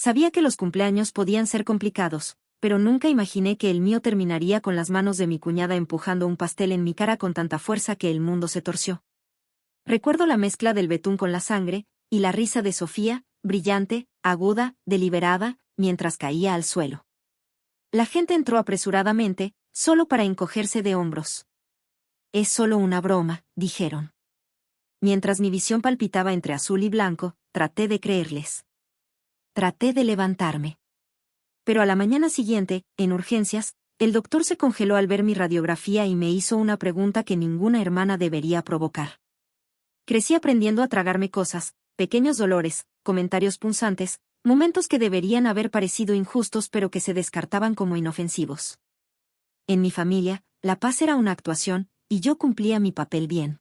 Sabía que los cumpleaños podían ser complicados, pero nunca imaginé que el mío terminaría con las manos de mi cuñada empujando un pastel en mi cara con tanta fuerza que el mundo se torció. Recuerdo la mezcla del betún con la sangre, y la risa de Sofía, brillante, aguda, deliberada, mientras caía al suelo. La gente entró apresuradamente, solo para encogerse de hombros. «Es solo una broma», dijeron. Mientras mi visión palpitaba entre azul y blanco, traté de creerles. Traté de levantarme. Pero a la mañana siguiente, en urgencias, el doctor se congeló al ver mi radiografía y me hizo una pregunta que ninguna hermana debería provocar. Crecí aprendiendo a tragarme cosas, pequeños dolores, comentarios punzantes, momentos que deberían haber parecido injustos pero que se descartaban como inofensivos. En mi familia, la paz era una actuación, y yo cumplía mi papel bien.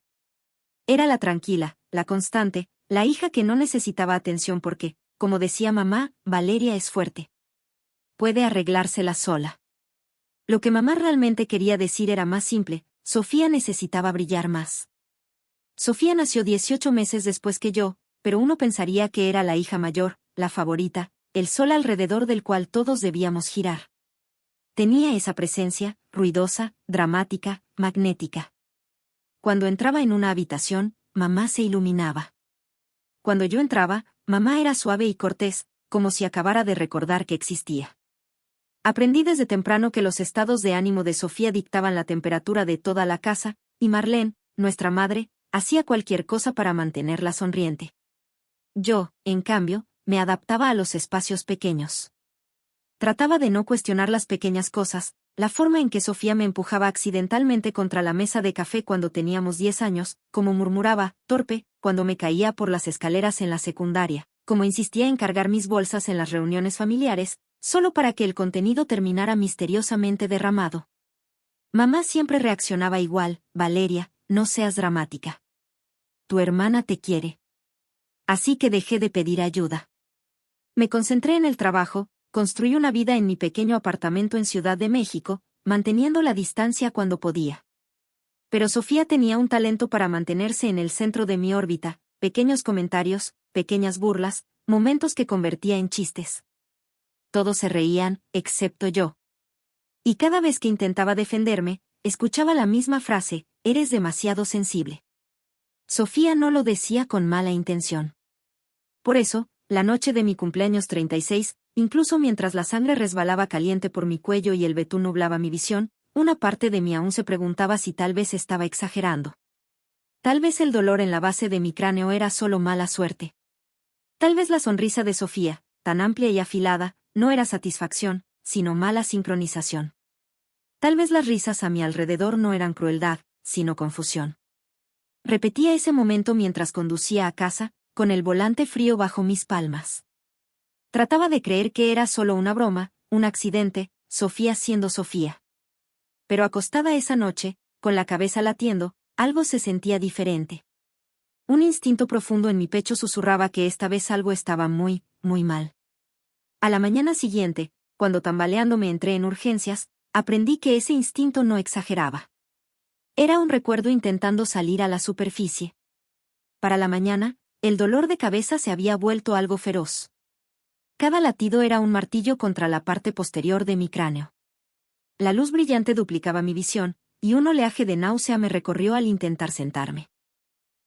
Era la tranquila, la constante, la hija que no necesitaba atención porque, como decía mamá, Valeria es fuerte. Puede arreglársela sola. Lo que mamá realmente quería decir era más simple: Sofía necesitaba brillar más. Sofía nació 18 meses después que yo, pero uno pensaría que era la hija mayor, la favorita, el sol alrededor del cual todos debíamos girar. Tenía esa presencia, ruidosa, dramática, magnética. Cuando entraba en una habitación, mamá se iluminaba. Cuando yo entraba, mamá era suave y cortés, como si acabara de recordar que existía. Aprendí desde temprano que los estados de ánimo de Sofía dictaban la temperatura de toda la casa, y Marlene, nuestra madre, hacía cualquier cosa para mantenerla sonriente. Yo, en cambio, me adaptaba a los espacios pequeños. Trataba de no cuestionar las pequeñas cosas, la forma en que Sofía me empujaba accidentalmente contra la mesa de café cuando teníamos 10 años, como murmuraba, torpe, cuando me caía por las escaleras en la secundaria, como insistía en cargar mis bolsas en las reuniones familiares, solo para que el contenido terminara misteriosamente derramado. Mamá siempre reaccionaba igual: Valeria, no seas dramática. Tu hermana te quiere. Así que dejé de pedir ayuda. Me concentré en el trabajo, construí una vida en mi pequeño apartamento en Ciudad de México, manteniendo la distancia cuando podía. Pero Sofía tenía un talento para mantenerse en el centro de mi órbita: pequeños comentarios, pequeñas burlas, momentos que convertía en chistes. Todos se reían, excepto yo. Y cada vez que intentaba defenderme, escuchaba la misma frase: eres demasiado sensible. Sofía no lo decía con mala intención. Por eso, la noche de mi cumpleaños 36, incluso mientras la sangre resbalaba caliente por mi cuello y el betún nublaba mi visión, una parte de mí aún se preguntaba si tal vez estaba exagerando. Tal vez el dolor en la base de mi cráneo era solo mala suerte. Tal vez la sonrisa de Sofía, tan amplia y afilada, no era satisfacción, sino mala sincronización. Tal vez las risas a mi alrededor no eran crueldad, sino confusión. Repetía ese momento mientras conducía a casa, con el volante frío bajo mis palmas. Trataba de creer que era solo una broma, un accidente, Sofía siendo Sofía. Pero acostada esa noche, con la cabeza latiendo, algo se sentía diferente. Un instinto profundo en mi pecho susurraba que esta vez algo estaba muy, muy mal. A la mañana siguiente, cuando tambaleándome entré en urgencias, aprendí que ese instinto no exageraba. Era un recuerdo intentando salir a la superficie. Para la mañana, el dolor de cabeza se había vuelto algo feroz. Cada latido era un martillo contra la parte posterior de mi cráneo. La luz brillante duplicaba mi visión, y un oleaje de náusea me recorrió al intentar sentarme.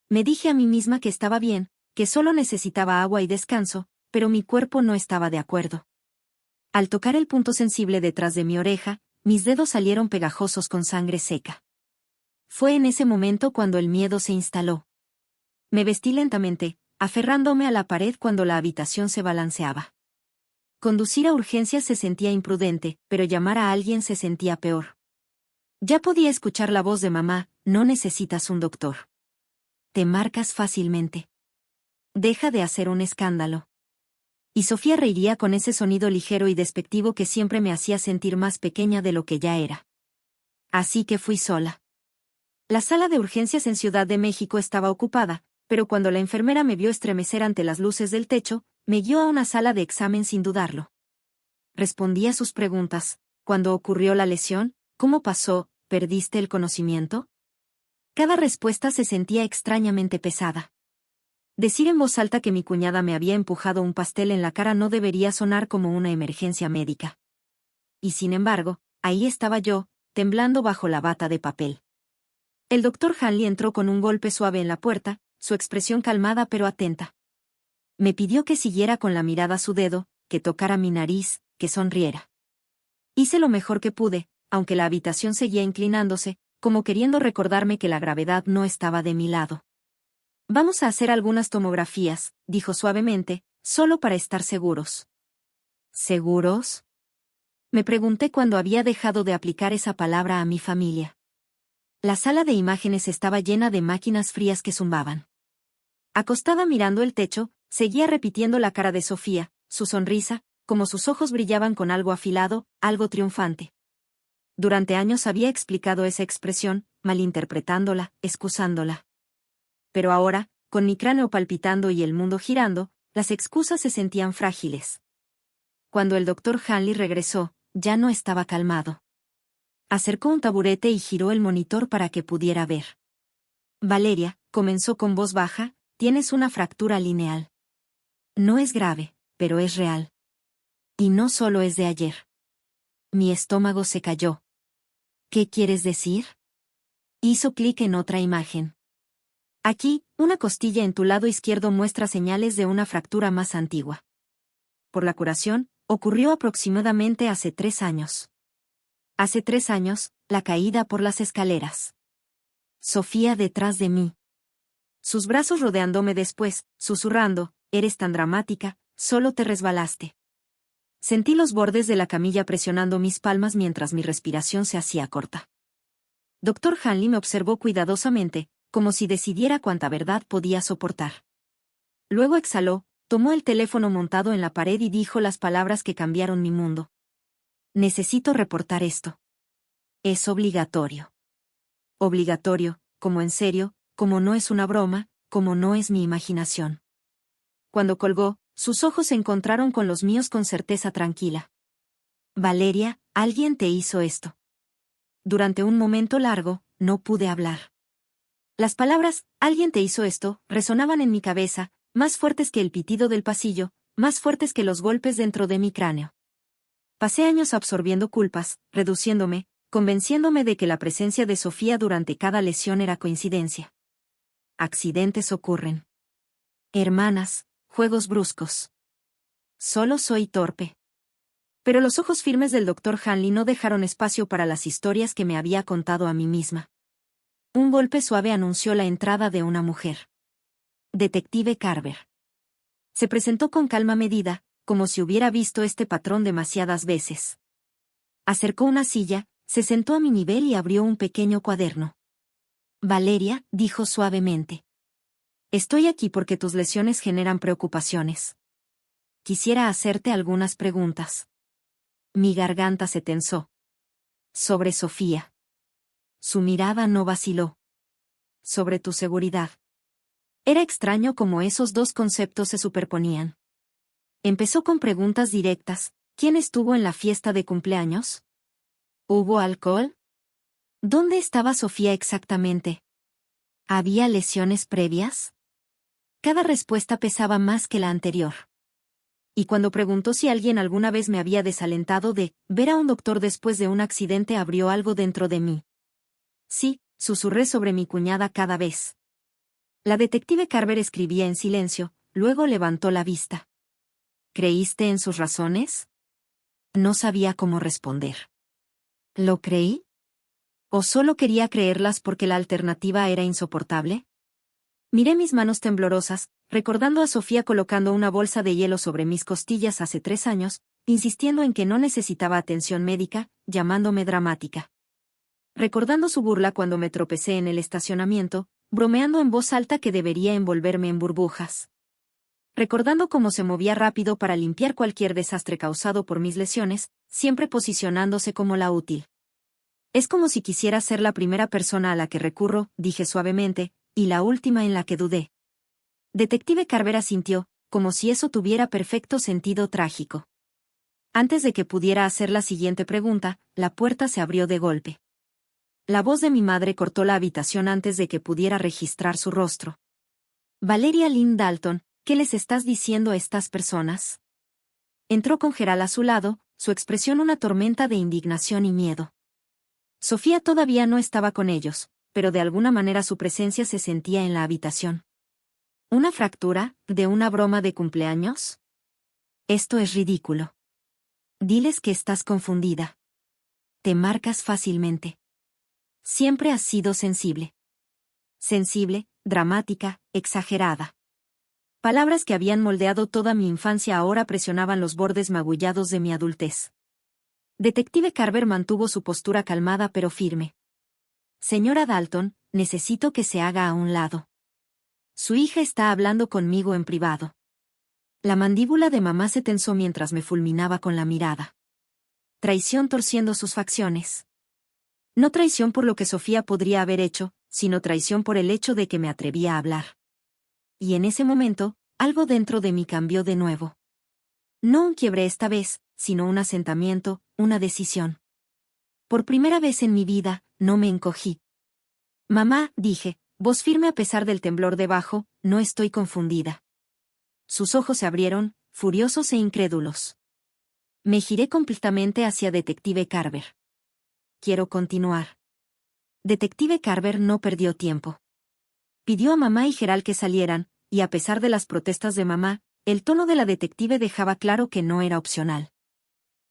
Me dije a mí misma que estaba bien, que solo necesitaba agua y descanso, pero mi cuerpo no estaba de acuerdo. Al tocar el punto sensible detrás de mi oreja, mis dedos salieron pegajosos con sangre seca. Fue en ese momento cuando el miedo se instaló. Me vestí lentamente, aferrándome a la pared cuando la habitación se balanceaba. Conducir a urgencias se sentía imprudente, pero llamar a alguien se sentía peor. Ya podía escuchar la voz de mamá: no necesitas un doctor. Te marcas fácilmente. Deja de hacer un escándalo. Y Sofía reiría con ese sonido ligero y despectivo que siempre me hacía sentir más pequeña de lo que ya era. Así que fui sola. La sala de urgencias en Ciudad de México estaba ocupada, pero cuando la enfermera me vio estremecer ante las luces del techo, me guió a una sala de examen sin dudarlo. Respondí a sus preguntas: ¿cuándo ocurrió la lesión? ¿Cómo pasó? ¿Perdiste el conocimiento? Cada respuesta se sentía extrañamente pesada. Decir en voz alta que mi cuñada me había empujado un pastel en la cara no debería sonar como una emergencia médica. Y sin embargo, ahí estaba yo, temblando bajo la bata de papel. El doctor Hanley entró con un golpe suave en la puerta, su expresión calmada pero atenta. Me pidió que siguiera con la mirada su dedo, que tocara mi nariz, que sonriera. Hice lo mejor que pude, aunque la habitación seguía inclinándose, como queriendo recordarme que la gravedad no estaba de mi lado. Vamos a hacer algunas tomografías, dijo suavemente, solo para estar seguros. ¿Seguros? Me pregunté cuando había dejado de aplicar esa palabra a mi familia. La sala de imágenes estaba llena de máquinas frías que zumbaban. Acostada mirando el techo, seguía repitiendo la cara de Sofía, su sonrisa, como sus ojos brillaban con algo afilado, algo triunfante. Durante años había explicado esa expresión, malinterpretándola, excusándola. Pero ahora, con mi cráneo palpitando y el mundo girando, las excusas se sentían frágiles. Cuando el doctor Hanley regresó, ya no estaba calmado. Acercó un taburete y giró el monitor para que pudiera ver. Valeria, comenzó con voz baja, tienes una fractura lineal. No es grave, pero es real. Y no solo es de ayer. Mi estómago se cayó. ¿Qué quieres decir? Hizo clic en otra imagen. Aquí, una costilla en tu lado izquierdo muestra señales de una fractura más antigua. Por la curación, ocurrió aproximadamente hace 3 años. Hace 3 años, la caída por las escaleras. Sofía detrás de mí. Sus brazos rodeándome después, susurrando, eres tan dramática, solo te resbalaste. Sentí los bordes de la camilla presionando mis palmas mientras mi respiración se hacía corta. Doctor Hanley me observó cuidadosamente, como si decidiera cuánta verdad podía soportar. Luego exhaló, tomó el teléfono montado en la pared y dijo las palabras que cambiaron mi mundo. Necesito reportar esto. Es obligatorio. Obligatorio, como en serio, como no es una broma, como no es mi imaginación. Cuando colgó, sus ojos se encontraron con los míos con certeza tranquila. Valeria, alguien te hizo esto. Durante un momento largo, no pude hablar. Las palabras, alguien te hizo esto, resonaban en mi cabeza, más fuertes que el pitido del pasillo, más fuertes que los golpes dentro de mi cráneo. Pasé años absorbiendo culpas, reduciéndome, convenciéndome de que la presencia de Sofía durante cada lesión era coincidencia. Accidentes ocurren. Hermanas, juegos bruscos. Solo soy torpe. Pero los ojos firmes del doctor Hanley no dejaron espacio para las historias que me había contado a mí misma. Un golpe suave anunció la entrada de una mujer. Detective Carver. Se presentó con calma medida, como si hubiera visto este patrón demasiadas veces. Acercó una silla, se sentó a mi nivel y abrió un pequeño cuaderno. Valeria, dijo suavemente. Estoy aquí porque tus lesiones generan preocupaciones. Quisiera hacerte algunas preguntas. Mi garganta se tensó. Sobre Sofía. Su mirada no vaciló. Sobre tu seguridad. Era extraño cómo esos dos conceptos se superponían. Empezó con preguntas directas. ¿Quién estuvo en la fiesta de cumpleaños? ¿Hubo alcohol? ¿Dónde estaba Sofía exactamente? ¿Había lesiones previas? Cada respuesta pesaba más que la anterior. Y cuando preguntó si alguien alguna vez me había desalentado de ver a un doctor después de un accidente, abrió algo dentro de mí. Sí, susurré sobre mi cuñada cada vez. La detective Carver escribía en silencio, luego levantó la vista. ¿Creíste en sus razones? No sabía cómo responder. ¿Lo creí? ¿O solo quería creerlas porque la alternativa era insoportable? Miré mis manos temblorosas, recordando a Sofía colocando una bolsa de hielo sobre mis costillas hace 3 años, insistiendo en que no necesitaba atención médica, llamándome dramática. Recordando su burla cuando me tropecé en el estacionamiento, bromeando en voz alta que debería envolverme en burbujas. Recordando cómo se movía rápido para limpiar cualquier desastre causado por mis lesiones, siempre posicionándose como la útil. Es como si quisiera ser la primera persona a la que recurro, dije suavemente, y la última en la que dudé. Detective Carver asintió, como si eso tuviera perfecto sentido trágico. Antes de que pudiera hacer la siguiente pregunta, la puerta se abrió de golpe. La voz de mi madre cortó la habitación antes de que pudiera registrar su rostro. Valeria Lynn Dalton, ¿qué les estás diciendo a estas personas? Entró con Gerald a su lado, su expresión una tormenta de indignación y miedo. Sofía todavía no estaba con ellos, pero de alguna manera su presencia se sentía en la habitación. ¿Una fractura, de una broma de cumpleaños? Esto es ridículo. Diles que estás confundida. Te marcas fácilmente. Siempre has sido sensible. Sensible, dramática, exagerada. Palabras que habían moldeado toda mi infancia ahora presionaban los bordes magullados de mi adultez. Detective Carver mantuvo su postura calmada pero firme. Señora Dalton, necesito que se haga a un lado. Su hija está hablando conmigo en privado. La mandíbula de mamá se tensó mientras me fulminaba con la mirada. Traición torciendo sus facciones. No traición por lo que Sofía podría haber hecho, sino traición por el hecho de que me atrevía a hablar. Y en ese momento, algo dentro de mí cambió de nuevo. No un quiebre esta vez, sino un asentamiento, una decisión. Por primera vez en mi vida, no me encogí. Mamá, dije, voz firme a pesar del temblor debajo, no estoy confundida. Sus ojos se abrieron, furiosos e incrédulos. Me giré completamente hacia Detective Carver. Quiero continuar. Detective Carver no perdió tiempo. Pidió a mamá y Gerald que salieran, y a pesar de las protestas de mamá, el tono de la detective dejaba claro que no era opcional.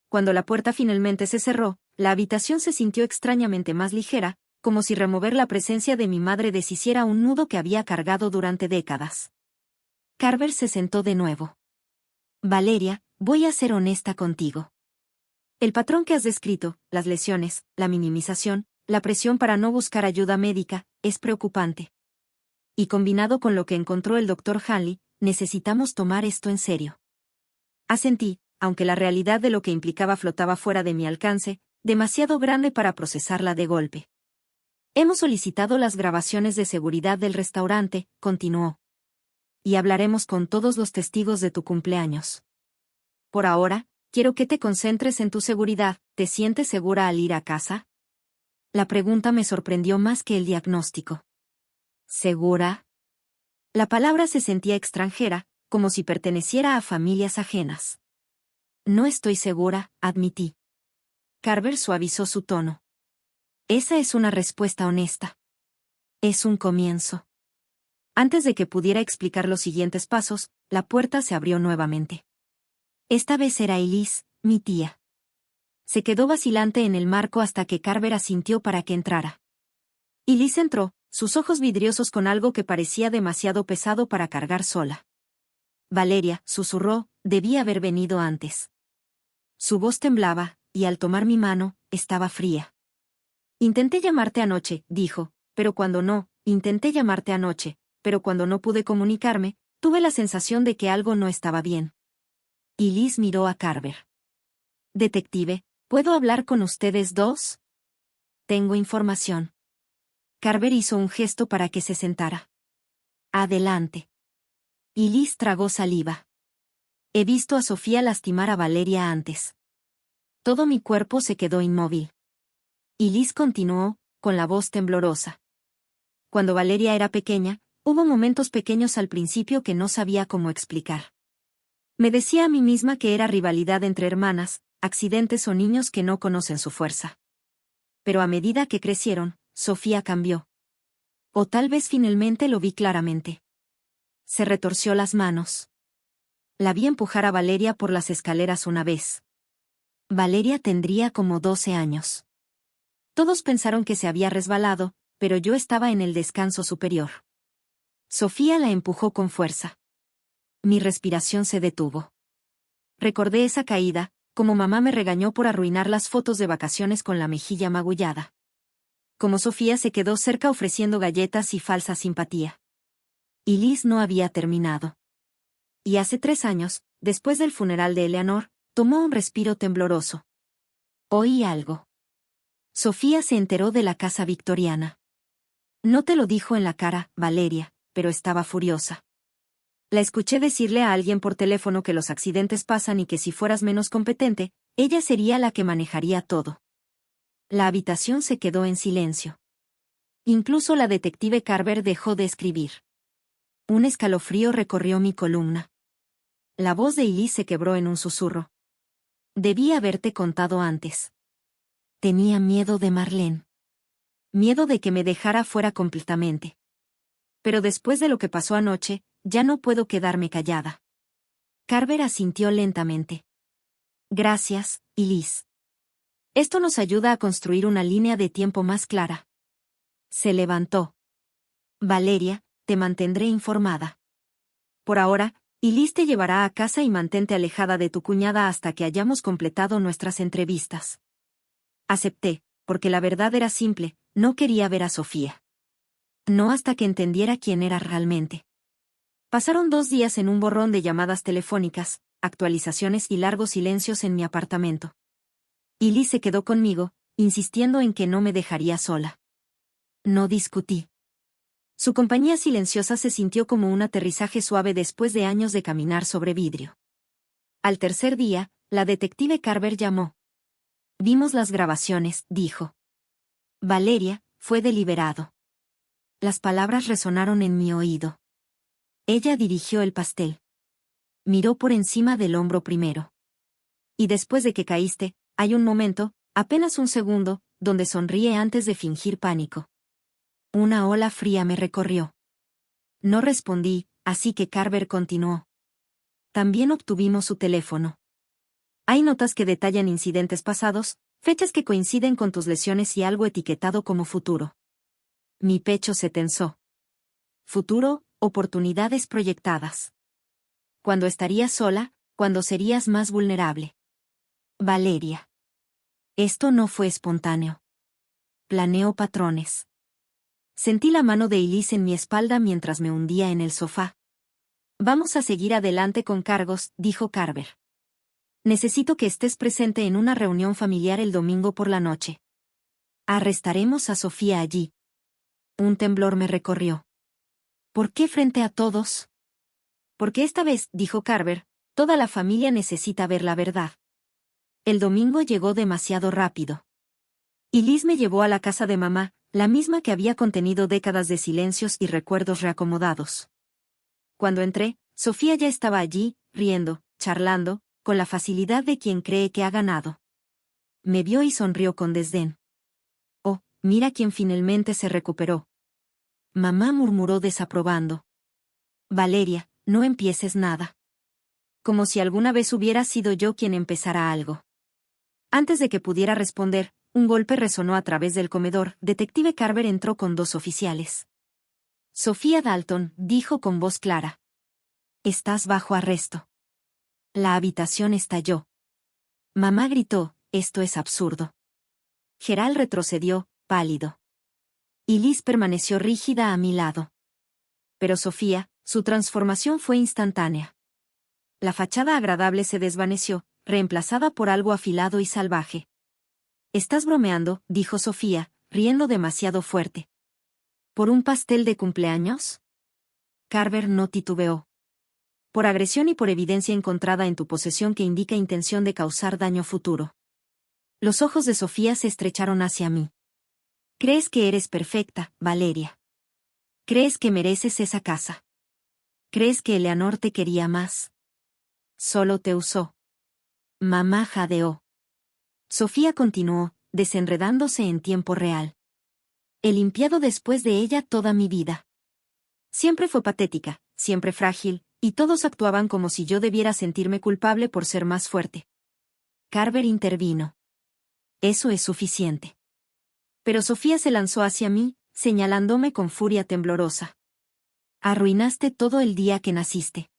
Cuando la puerta finalmente se cerró, la habitación se sintió extrañamente más ligera, como si remover la presencia de mi madre deshiciera un nudo que había cargado durante décadas. Carver se sentó de nuevo. Valeria, voy a ser honesta contigo. El patrón que has descrito, las lesiones, la minimización, la presión para no buscar ayuda médica, es preocupante. Y combinado con lo que encontró el Dr. Hanley, necesitamos tomar esto en serio. Asentí, aunque la realidad de lo que implicaba flotaba fuera de mi alcance, demasiado grande para procesarla de golpe. Hemos solicitado las grabaciones de seguridad del restaurante, continuó. Y hablaremos con todos los testigos de tu cumpleaños. Por ahora, quiero que te concentres en tu seguridad. ¿Te sientes segura al ir a casa? La pregunta me sorprendió más que el diagnóstico. ¿Segura? La palabra se sentía extranjera, como si perteneciera a familias ajenas. No estoy segura, admití. Carver suavizó su tono. Esa es una respuesta honesta. Es un comienzo. Antes de que pudiera explicar los siguientes pasos, la puerta se abrió nuevamente. Esta vez era Elise, mi tía. Se quedó vacilante en el marco hasta que Carver asintió para que entrara. Elise entró, sus ojos vidriosos con algo que parecía demasiado pesado para cargar sola. Valeria, susurró, debí haber venido antes. Su voz temblaba, y al tomar mi mano, estaba fría. Intenté llamarte anoche, dijo, pero cuando no pude comunicarme, tuve la sensación de que algo no estaba bien. Y Liz miró a Carver. Detective, ¿puedo hablar con ustedes dos? Tengo información. Carver hizo un gesto para que se sentara. Adelante. Y Liz tragó saliva. He visto a Sofía lastimar a Valeria antes. Todo mi cuerpo se quedó inmóvil. Y Liz continuó, con la voz temblorosa. Cuando Valeria era pequeña, hubo momentos pequeños al principio que no sabía cómo explicar. Me decía a mí misma que era rivalidad entre hermanas, accidentes o niños que no conocen su fuerza. Pero a medida que crecieron, Sofía cambió. O tal vez finalmente lo vi claramente. Se retorció las manos. La vi empujar a Valeria por las escaleras una vez. Valeria tendría como 12 años. Todos pensaron que se había resbalado, pero yo estaba en el descanso superior. Sofía la empujó con fuerza. Mi respiración se detuvo. Recordé esa caída, como mamá me regañó por arruinar las fotos de vacaciones con la mejilla magullada. Como Sofía se quedó cerca ofreciendo galletas y falsa simpatía. Y Liz no había terminado. Y hace 3 años, después del funeral de Eleanor, tomó un respiro tembloroso. Oí algo. Sofía se enteró de la casa victoriana. No te lo dijo en la cara, Valeria, pero estaba furiosa. La escuché decirle a alguien por teléfono que los accidentes pasan y que si fueras menos competente, ella sería la que manejaría todo. La habitación se quedó en silencio. Incluso la detective Carver dejó de escribir. Un escalofrío recorrió mi columna. La voz de Elise se quebró en un susurro. Debí haberte contado antes. Tenía miedo de Marlene. Miedo de que me dejara fuera completamente. Pero después de lo que pasó anoche, ya no puedo quedarme callada. Carver asintió lentamente. Gracias, Elise. Esto nos ayuda a construir una línea de tiempo más clara. Se levantó. Valeria, te mantendré informada. Por ahora, Elise te llevará a casa y mantente alejada de tu cuñada hasta que hayamos completado nuestras entrevistas. Acepté, porque la verdad era simple, no quería ver a Sofía. No hasta que entendiera quién era realmente. Pasaron 2 días en un borrón de llamadas telefónicas, actualizaciones y largos silencios en mi apartamento. Elise se quedó conmigo, insistiendo en que no me dejaría sola. No discutí. Su compañía silenciosa se sintió como un aterrizaje suave después de años de caminar sobre vidrio. Al tercer día, la detective Carver llamó. Vimos las grabaciones, dijo. Valeria, fue deliberado. Las palabras resonaron en mi oído. Ella dirigió el pastel. Miró por encima del hombro primero. Y después de que caíste, hay un momento, apenas un segundo, donde sonríe antes de fingir pánico. Una ola fría me recorrió. No respondí, así que Carver continuó. También obtuvimos su teléfono. Hay notas que detallan incidentes pasados, fechas que coinciden con tus lesiones y algo etiquetado como futuro. Mi pecho se tensó. Futuro, oportunidades proyectadas. Cuando estarías sola, cuando serías más vulnerable. Valeria. Esto no fue espontáneo. Planeó patrones. Sentí la mano de Elise en mi espalda mientras me hundía en el sofá. Vamos a seguir adelante con cargos, dijo Carver. Necesito que estés presente en una reunión familiar el domingo por la noche. Arrestaremos a Sofía allí. Un temblor me recorrió. ¿Por qué frente a todos? Porque esta vez, dijo Carver, toda la familia necesita ver la verdad. El domingo llegó demasiado rápido. Elise me llevó a la casa de mamá, la misma que había contenido décadas de silencios y recuerdos reacomodados. Cuando entré, Sofía ya estaba allí, riendo, charlando, con la facilidad de quien cree que ha ganado. Me vio y sonrió con desdén. Oh, mira quién finalmente se recuperó. Mamá murmuró desaprobando. Valeria, no empieces nada. Como si alguna vez hubiera sido yo quien empezara algo. Antes de que pudiera responder, un golpe resonó a través del comedor. Detective Carver entró con 2 oficiales. Sofía Dalton, dijo con voz clara. Estás bajo arresto. La habitación estalló. Mamá gritó, esto es absurdo. Gerald retrocedió, pálido. Y Liz permaneció rígida a mi lado. Pero Sofía, su transformación fue instantánea. La fachada agradable se desvaneció, reemplazada por algo afilado y salvaje. Estás bromeando, dijo Sofía, riendo demasiado fuerte. ¿Por un pastel de cumpleaños? Carver no titubeó. Por agresión y por evidencia encontrada en tu posesión que indica intención de causar daño futuro. Los ojos de Sofía se estrecharon hacia mí. ¿Crees que eres perfecta, Valeria? ¿Crees que mereces esa casa? ¿Crees que Eleanor te quería más? Solo te usó. Mamá jadeó. Sofía continuó, desenredándose en tiempo real. He limpiado después de ella toda mi vida. Siempre fue patética, siempre frágil, y todos actuaban como si yo debiera sentirme culpable por ser más fuerte. Carver intervino. Eso es suficiente. Pero Sofía se lanzó hacia mí, señalándome con furia temblorosa. Arruinaste todo el día que naciste.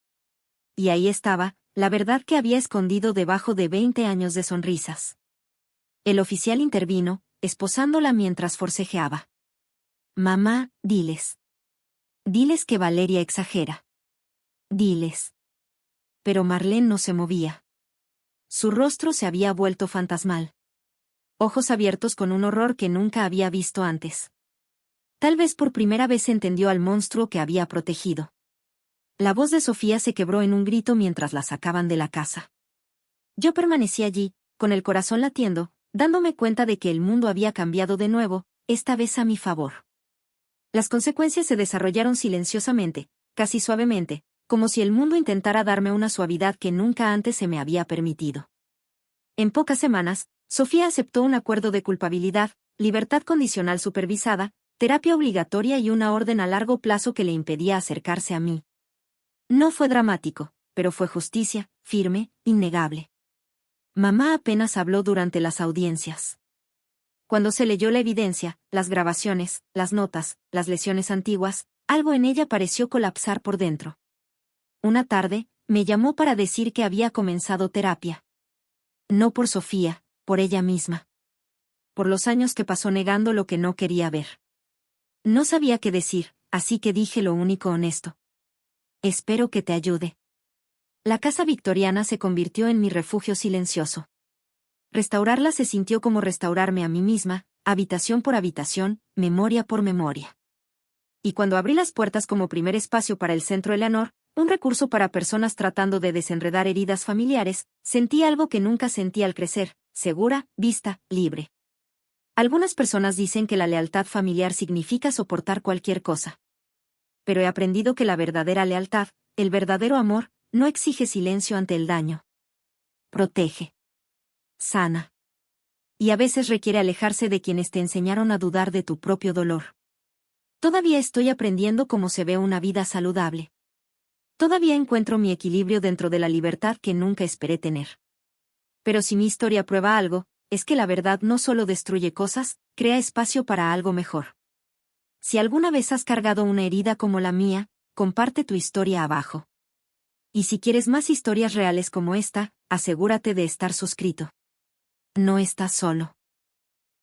Y ahí estaba, la verdad que había escondido debajo de 20 años de sonrisas. El oficial intervino, esposándola mientras forcejeaba. Mamá, diles. Diles que Valeria exagera. Diles. Pero Marlene no se movía. Su rostro se había vuelto fantasmal. Ojos abiertos con un horror que nunca había visto antes. Tal vez por primera vez entendió al monstruo que había protegido. La voz de Sofía se quebró en un grito mientras la sacaban de la casa. Yo permanecí allí, con el corazón latiendo, dándome cuenta de que el mundo había cambiado de nuevo, esta vez a mi favor. Las consecuencias se desarrollaron silenciosamente, casi suavemente, como si el mundo intentara darme una suavidad que nunca antes se me había permitido. En pocas semanas, Sofía aceptó un acuerdo de culpabilidad, libertad condicional supervisada, terapia obligatoria y una orden a largo plazo que le impedía acercarse a mí. No fue dramático, pero fue justicia, firme, innegable. Mamá apenas habló durante las audiencias. Cuando se leyó la evidencia, las grabaciones, las notas, las lesiones antiguas, algo en ella pareció colapsar por dentro. Una tarde, me llamó para decir que había comenzado terapia. No por Sofía, por ella misma. Por los años que pasó negando lo que no quería ver. No sabía qué decir, así que dije lo único honesto. Espero que te ayude. La casa victoriana se convirtió en mi refugio silencioso. Restaurarla se sintió como restaurarme a mí misma, habitación por habitación, memoria por memoria. Y cuando abrí las puertas como primer espacio para el Centro Eleanor, un recurso para personas tratando de desenredar heridas familiares, sentí algo que nunca sentí al crecer, segura, vista, libre. Algunas personas dicen que la lealtad familiar significa soportar cualquier cosa. Pero he aprendido que la verdadera lealtad, el verdadero amor, no exige silencio ante el daño. Protege. Sana. Y a veces requiere alejarse de quienes te enseñaron a dudar de tu propio dolor. Todavía estoy aprendiendo cómo se ve una vida saludable. Todavía encuentro mi equilibrio dentro de la libertad que nunca esperé tener. Pero si mi historia prueba algo, es que la verdad no solo destruye cosas, crea espacio para algo mejor. Si alguna vez has cargado una herida como la mía, comparte tu historia abajo. Y si quieres más historias reales como esta, asegúrate de estar suscrito. No estás solo.